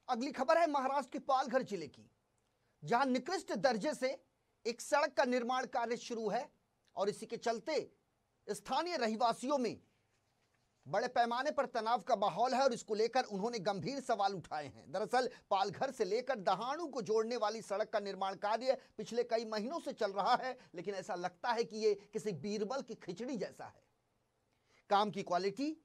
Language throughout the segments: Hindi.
अगली खबर है महाराष्ट्र के पालघर जिले की, जहां निकृष्ट दर्जे से एक सड़क का निर्माण कार्य शुरू है और इसी के चलते स्थानीय रहवासियों में बड़े पैमाने पर तनाव का माहौल है और इसको लेकर उन्होंने गंभीर सवाल उठाए हैं। दरअसल पालघर से लेकर दहाणु को जोड़ने वाली सड़क का निर्माण कार्य पिछले कई महीनों से चल रहा है, लेकिन ऐसा लगता है कि यह किसी बीरबल की खिचड़ी जैसा है। काम की क्वालिटी,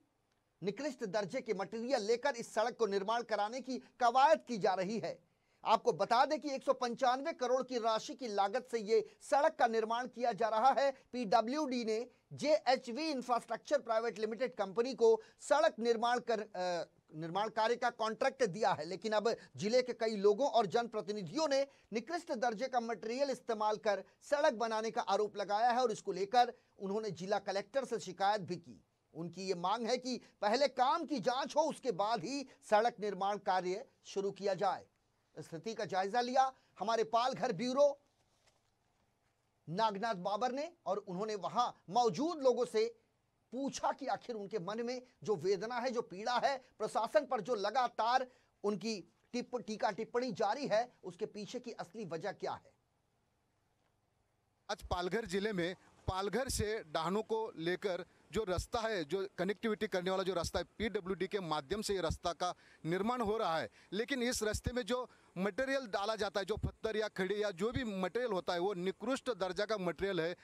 निकृष्ट दर्जे के मटेरियल लेकर इस सड़क को निर्माण कराने की कवायद की जा रही है। आपको बता दें कि 195 करोड़ की राशि की लागत से यह सड़क का निर्माण किया जा रहा है। पीडब्ल्यूडी ने JHV infrastructure private limited company को सड़क निर्माण कार्य का कॉन्ट्रैक्ट दिया है, लेकिन अब जिले के कई लोगों और जनप्रतिनिधियों ने निकृष्ट दर्जे का मटेरियल इस्तेमाल कर सड़क बनाने का आरोप लगाया है और इसको लेकर उन्होंने जिला कलेक्टर से शिकायत भी की। उनकी ये मांग है कि पहले काम की जांच हो, उसके बाद ही सड़क निर्माण कार्य शुरू किया जाए। स्थिति का जायजा लिया हमारे पालघर ब्यूरो नागनाथ बाबर ने और उन्होंने वहां मौजूद लोगों से पूछा कि आखिर उनके मन में जो वेदना है, जो पीड़ा है, प्रशासन पर जो लगातार उनकी टीका टिप्पणी जारी है, उसके पीछे की असली वजह क्या है। आज पालघर जिले में पालघर से डहाणू को लेकर जो रास्ता है, जो कनेक्टिविटी करने वाला जो रास्ता है, पीडब्ल्यूडी के माध्यम से ये रास्ता का निर्माण हो रहा है। लेकिन इस रास्ते में जो मटेरियल डाला जाता है, जो पत्थर या खड़ी या जो भी मटेरियल होता है, वो निकृष्ट दर्जा का मटेरियल है।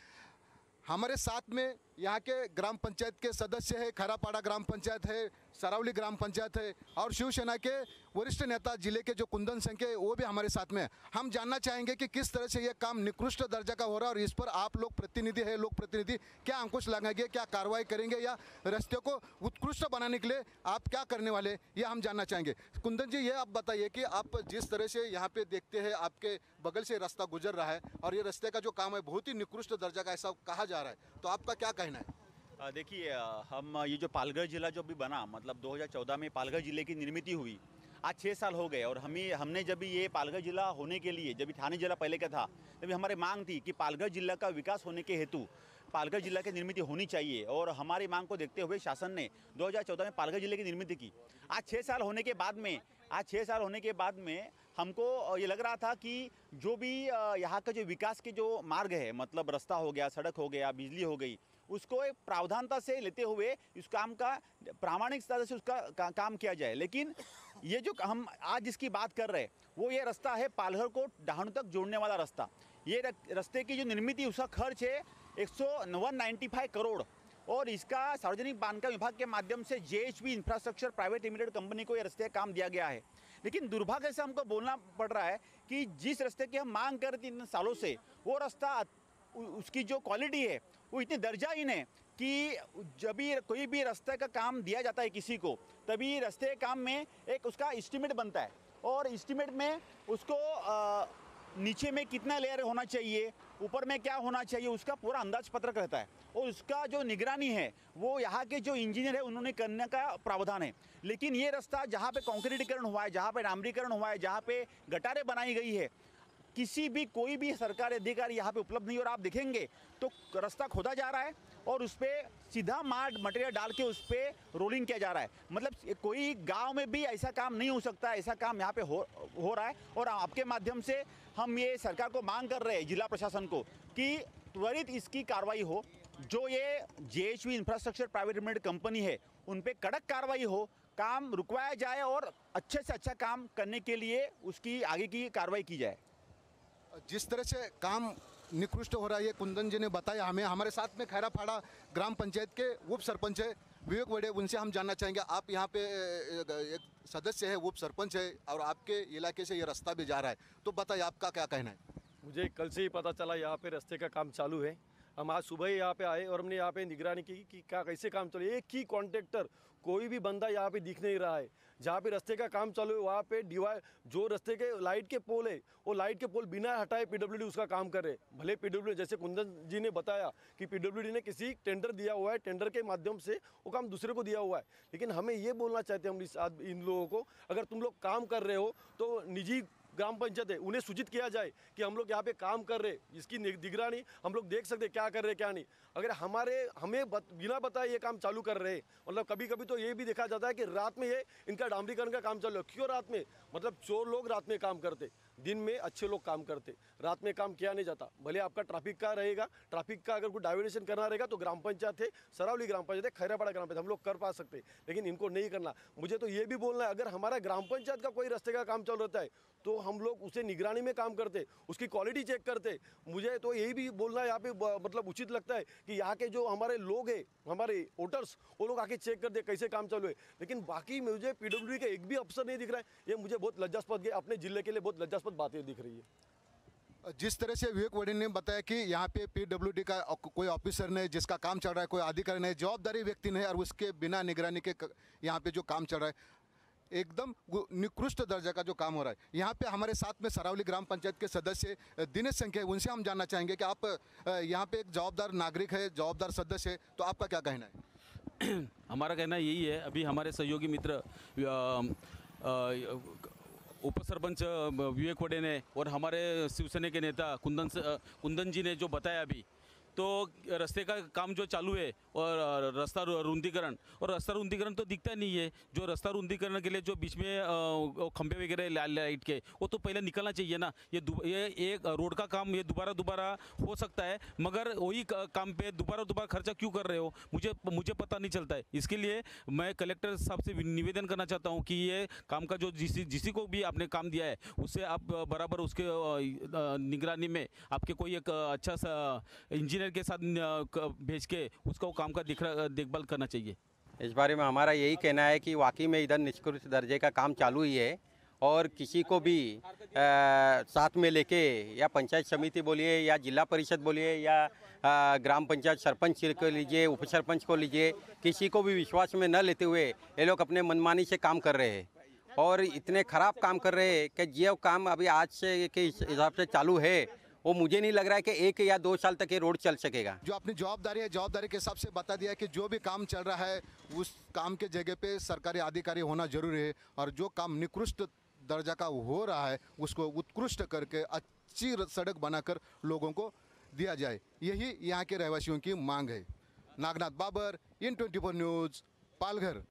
हमारे साथ में यहाँ के ग्राम पंचायत के सदस्य है, खरापाड़ा ग्राम पंचायत है, सरावली ग्राम पंचायत है और शिवसेना के वरिष्ठ नेता जिले के जो कुंदन सिंह के, वो भी हमारे साथ में है। हम जानना चाहेंगे कि किस तरह से ये काम निकृष्ट दर्जा का हो रहा है और इस पर आप लोग प्रतिनिधि है, लोक प्रतिनिधि क्या अंकुश लगाएंगे, क्या कार्रवाई करेंगे या रास्ते को उत्कृष्ट बनाने के लिए आप क्या करने वाले, ये हम जानना चाहेंगे। कुंदन जी, ये आप बताइए कि आप जिस तरह से यहाँ पे देखते हैं, आपके बगल से रास्ता गुजर रहा है और ये रास्ते का जो काम है बहुत ही निकृष्ट दर्जा का ऐसा कहा जा रहा है, तो आपका क्या कहना है? देखिए, हम ये जो पालघर जिला जो भी बना, मतलब 2014 में पालघर जिले की निर्मित हुई, आज 6 साल हो गए और हमने जब ये पालघर जिला होने के लिए, जब थाने जिला पहले का था, तभी हमारी मांग थी कि पालघर जिला का विकास होने के हेतु पालघर जिला की निर्मित होनी चाहिए और हमारी मांग को देखते हुए शासन ने 2014 में पालघर जिले की निर्मित की। आज 6 साल होने के बाद में हमको ये लग रहा था कि जो भी यहाँ का जो विकास के जो मार्ग है, मतलब रास्ता हो गया, सड़क हो गया, बिजली हो गई, उसको एक प्रावधानता से लेते हुए इस काम का प्रामाणिक तरह से उसका काम किया जाए। लेकिन ये जो हम आज जिसकी बात कर रहे हैं वो ये रास्ता है पालघर को डहाणू तक जोड़ने वाला रास्ता। ये रास्ते की जो निर्मित, उसका खर्च है 195 करोड़ और इसका सार्वजनिक बांधकाम विभाग के माध्यम से JHV infrastructure private limited company को ये रास्ते का काम दिया गया है। लेकिन दुर्भाग्य से हमको बोलना पड़ रहा है कि जिस रास्ते की हम मांग कर रहे थे इन सालों से, वो रास्ता, उसकी जो क्वालिटी है वो इतनी दर्जाहीन है कि जब भी कोई भी रास्ते का काम दिया जाता है किसी को, तभी रास्ते के काम में एक उसका एस्टीमेट बनता है और एस्टीमेट में उसको नीचे में कितना लेयर होना चाहिए, ऊपर में क्या होना चाहिए, उसका पूरा अंदाज पत्रक रहता है और उसका जो निगरानी है वो यहाँ के जो इंजीनियर है उन्होंने करने का प्रावधान है। लेकिन ये रास्ता जहाँ पे कंक्रीटीकरण हुआ है, जहाँ पे डामरीकरण हुआ है, जहाँ पे गटारें बनाई गई है, कोई भी सरकारी अधिकारी यहाँ पे उपलब्ध नहीं। और आप देखेंगे तो रास्ता खोदा जा रहा है और उस पर सीधा मटेरियल डाल के उस पर रोलिंग किया जा रहा है। मतलब कोई गांव में भी ऐसा काम नहीं हो सकता, ऐसा काम यहाँ पे हो रहा है। और आपके माध्यम से हम ये सरकार को मांग कर रहे हैं, जिला प्रशासन को, कि त्वरित इसकी कार्रवाई हो। जो ये JHV infrastructure private limited company है उन पर कड़क कार्रवाई हो, काम रुकवाया जाए और अच्छे से अच्छा काम करने के लिए उसकी आगे की कार्रवाई की जाए। जिस तरह से काम निकृष्ट हो रहा है, ये कुंदन जी ने बताया हमें। हमारे साथ में खैरापाड़ा ग्राम पंचायत के उप सरपंच है विवेक वड़े, उनसे हम जानना चाहेंगे। आप यहाँ पे एक सदस्य है, उप सरपंच है और आपके इलाके से ये रास्ता भी जा रहा है, तो बताइए आपका क्या कहना है? मुझे कल से ही पता चला यहाँ पे रास्ते का काम चालू है। हम आज सुबह ही यहाँ पे आए और हमने यहाँ पे निगरानी की कि क्या कैसे काम चल रहा है। एक ही कॉन्ट्रैक्टर, कोई भी बंदा यहाँ पे दिख नहीं रहा है। जहाँ पे रास्ते का काम चालू है वहाँ पे जो रास्ते के लाइट के पोल है, वो लाइट के पोल बिना हटाए पीडब्ल्यूडी उसका काम करे। भले पीडब्ल्यूडी, जैसे कुंदन जी ने बताया कि पीडब्ल्यूडी ने किसी टेंडर दिया हुआ है, टेंडर के माध्यम से वो काम दूसरे को दिया हुआ है। लेकिन हमें ये बोलना चाहते हैं हम इन लोगों को, अगर तुम लोग काम कर रहे हो तो निजी ग्राम पंचायत है उन्हें सूचित किया जाए कि हम लोग यहाँ पे काम कर रहे, इसकी निगरानी हम लोग देख सकते क्या कर रहे क्या नहीं। अगर हमें बिना बताए ये काम चालू कर रहे हैं, मतलब कभी कभी तो ये भी देखा जाता है कि रात में ये इनका डामरीकरण का काम चालू है। क्यों रात में? मतलब चोर लोग रात में काम करते, दिन में अच्छे लोग काम करते, रात में काम किया नहीं जाता। भले आपका ट्रैफिक का रहेगा, ट्रैफिक का अगर कोई डाइवर्शन करना रहेगा तो ग्राम पंचायत है, सरावली ग्राम पंचायत है, खैरापाड़ा ग्राम पंचायत, हम लोग कर पा सकते, लेकिन इनको नहीं करना। मुझे तो ये भी बोलना है, अगर हमारा ग्राम पंचायत का कोई रास्ते का काम चल रहता है तो हम लोग उसे निगरानी में काम करते, उसकी क्वालिटी चेक करते। मुझे तो यही भी बोलना है यहाँ पे, मतलब उचित लगता है कि यहाँ के जो हमारे लोग हैं, हमारे वोटर्स, वो लोग आके चेक करते कैसे काम चालू है। लेकिन बाकी मुझे पीडब्ल्यूडी का एक भी अफसर नहीं दिख रहा है। ये मुझे बहुत लज्जास्पद, अपने जिले के लिए बहुत लज्जास्पद बातें दिख रही है। जिस तरह से विवेक वड़े ने बताया कि यहाँ पे पीडब्ल्यूडी का कोई ऑफिसर ने, जिसका काम चल रहा है, कोई अधिकारी नहीं, जवाबदारी व्यक्ति नहीं, और उसके बिना निगरानी के यहाँ पे जो काम चल रहा है एकदम निकृष्ट दर्जा का जो काम हो रहा है। यहाँ पे हमारे साथ में सरावली ग्राम पंचायत के सदस्य दिनेश संख्या है, उनसे हम जानना चाहेंगे कि आप यहाँ पे एक जवाबदार नागरिक है, जवाबदार सदस्य है, तो आपका क्या कहना है? हमारा कहना यही है, अभी हमारे सहयोगी मित्र उप सरपंच विवेक वड़े ने और हमारे शिवसेना के नेता कुंदन जी ने जो बताया अभी, तो रास्ते का काम जो चालू है और रास्ता रुंदीकरण, और रास्ता रुंदीकरण तो दिखता नहीं है। जो रास्ता रुंदीकरण के लिए जो बीच में खंभे वगैरह लाइट के, वो तो पहले निकलना चाहिए ना। ये एक रोड का काम ये दोबारा हो सकता है, मगर वही काम पे दोबारा खर्चा क्यों कर रहे हो, मुझे पता नहीं चलता है। इसके लिए मैं कलेक्टर साहब से निवेदन करना चाहता हूँ कि ये काम का जो जिसी को भी आपने काम दिया है उससे आप बराबर उसके निगरानी में आपके कोई एक अच्छा सा इंजीनियर के साथ भेज के उसको काम का देखभाल करना चाहिए। इस बारे में हमारा यही कहना है कि वाकई में इधर निष्कृष्ट दर्जे का काम चालू ही है, और किसी को भी साथ में लेके, या पंचायत समिति बोलिए, या जिला परिषद बोलिए, या ग्राम पंचायत सरपंच को लीजिए, उप सरपंच को लीजिए, किसी को भी विश्वास में न लेते हुए ये लोग अपने मनमानी से काम कर रहे हैं, और इतने खराब काम कर रहे हैं कि जो काम अभी आज से के हिसाब से चालू है वो मुझे नहीं लग रहा है कि 1 या 2 साल तक ये रोड चल सकेगा। जो अपनी जवाबदारी है, जवाबदारी के हिसाब से बता दिया कि जो भी काम चल रहा है उस काम के जगह पे सरकारी अधिकारी होना जरूरी है, और जो काम निकृष्ट दर्जा का हो रहा है उसको उत्कृष्ट करके अच्छी सड़क बनाकर लोगों को दिया जाए, यही यहाँ के रहवासियों की मांग है। Nagnath Babar, IN24 news, Palghar.